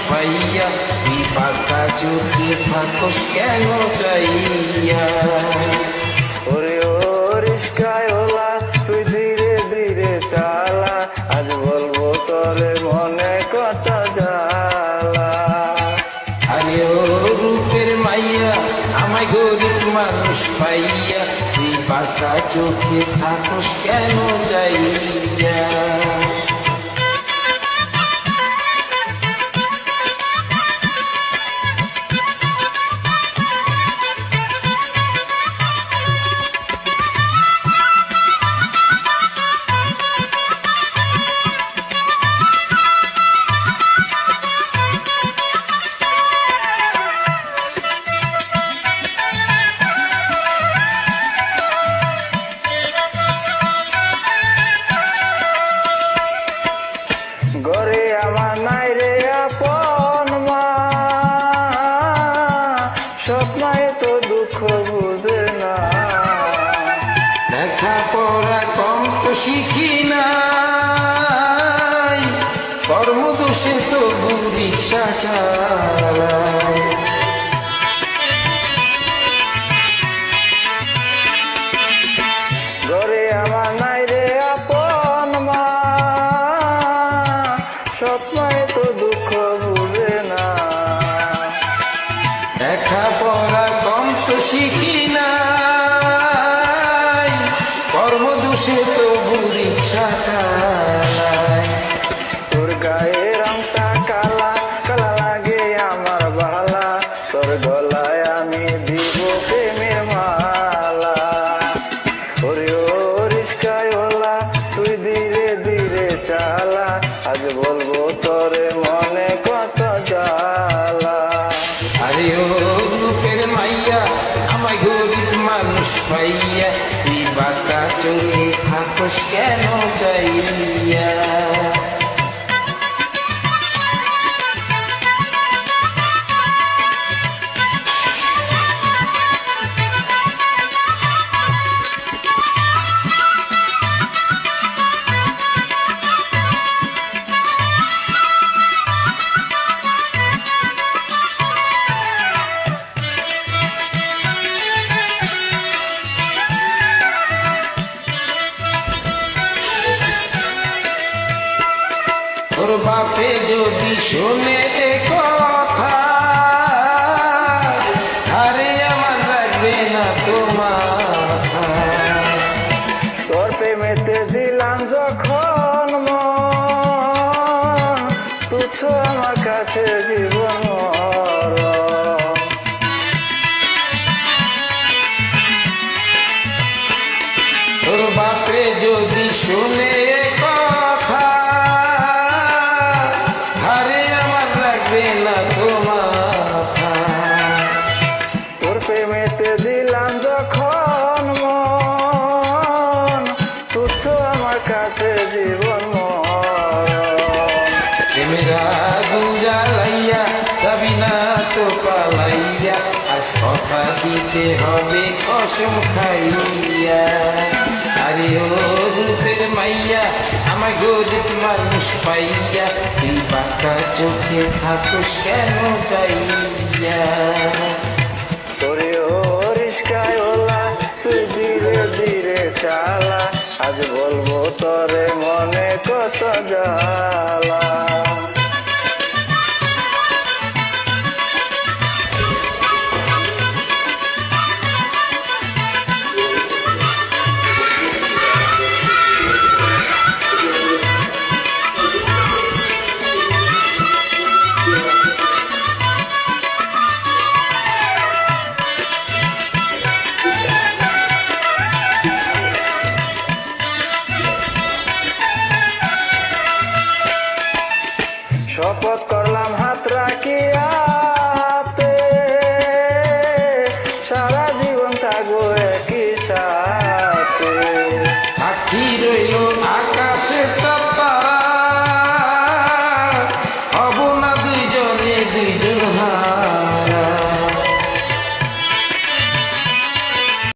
পাইয়া, তুই পাকা চোখে থাকস কেন চাইয়া। ওরে ও রিস্কাওয়ালা তুই ধীরে ধীরে চালা, আজ বলবো তোরে মনে কত জ্বালা। আরে ও রূপের মাইয়া আমায় গরিব মানুষ পাইয়া, তুই পাকা চোখে থাকস কেন চাইয়া। ঘরে আমার নাই রে আপন মা, সব মায়ে তো দুঃখ বুঝে না। লেখা পড়া কম তো শিখি নাই, কর্মদোষে তো রিক্সা চালাই। ঘরে আমার নাই রে আপন মা, সব মায়ে তো দুঃখ বুঝে না। লেখা পড়া কম তো শিখি নাই, কর্মদোষে তো রিক্সা চালাই। তোর গায়ে রংটা কালা কালা লাগে আমার বালা, তোর গলায় আমি দিব প্রেমের মালা। ওরে ও রিস্কাওয়ালা তুই ধীরে ধীরে চালা, আজ বলবো তোরে মনে কত জ্বালা। আরে ও রূপের মাইয়া আমায় গরিব মানুষ পাইয়া, তুই বাঁকা চোখে থাকস কেন চাইয়া। তোর বাপে যদি শোনে এ কথা, আরে আমার লাগবে না তো মাথা। তোর প্রেমেতে দিলাম যখন মন, তুচ্ছ আমার কাছে জীবন মরণ। তোর বাপে যদি শোনে এ কথা, আরে আমার লাগবে না তো মাথা। তোর প্রেমেতে দিলাম যখন মন, তুচ্ছ আমার কাছে জীবন মরণ। প্রেমের আগুন জ্বালাইয়া যাবি না তো পালাইয়া, আজ কথা দিতে হবে কসম খাইয়া। আরে ও রূপের মাইয়া আমার গরিব মানুষ পাইয়া, তুই বাঁকা চোখে থাকস কেন চাইয়া। তোরে ও রিস্কাওয়ালা তুই ধীরে ধীরে চালা, আজ বলবো তোরে মনে কত জ্বালা।